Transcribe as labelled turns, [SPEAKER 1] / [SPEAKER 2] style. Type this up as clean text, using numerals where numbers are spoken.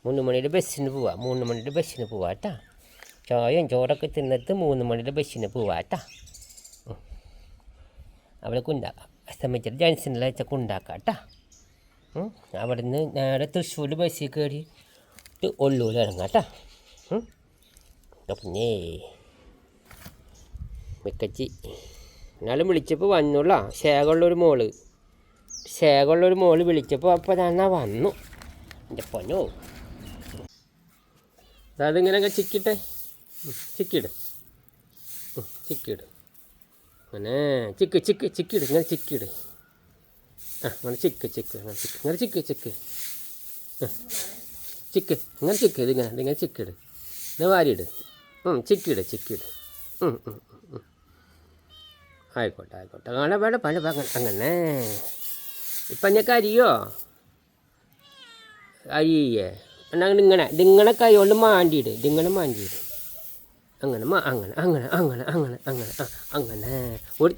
[SPEAKER 1] 3 മണിയുടെ ബസ്സിന് പോവാം. 3 മണിയുടെ ബസ്സിന് പോവാം കേട്ടോ. ചായയും ചോറൊക്കെ തിന്നിട്ട് 3 മണിയുടെ ബസ്സിന് പോവാം കേട്ടോ. അവിടെ കൊണ്ടാക്കാം. സമയത്ത് ജംഗ്ഷനിൽ വെച്ചൊക്കെ ഉണ്ടാക്കാം കേട്ടോ. അവിടെ നിന്ന് നേരെ തൃശ്ശൂർ ബസ്സിൽ കയറിയിട്ട് ഒല്ലൂർ ഇറങ്ങാം കേട്ടോ. പിന്നെ മിക്കച്ചി എന്നാലും വിളിച്ചപ്പോൾ വന്നുള്ള ശേഖമുള്ളൊരു മോള് വിളിച്ചപ്പോൾ അപ്പോൾ തന്നെ വന്നു. എൻ്റെ പൊന്നോ, അതിങ്ങനെയൊക്കെ ചിക്കിട്ടെ, ചിക്കിട് അങ്ങനെ ചിക്കിട് ഇങ്ങനെ ചിക്കിട്. അങ്ങനെ ചിക്ക് ഇങ്ങനെ ചിക്ക് ഇങ്ങനെ ചിക്ക് ഇതിങ്ങനെ ചിക്കിട്. ഇങ്ങനെ വാരിയിട്. ചിക്കിട്. ആയിക്കോട്ടെ അങ്ങനെ വേണ്ട അങ്ങനെ. ഇപ്പം ഞാൻ കരിയോ അരിയേ എന്നാൽ ഇതിങ്ങനെ കൈ കൊണ്ട് മാണ്ടിയിട്. അങ്ങനെ ഒരു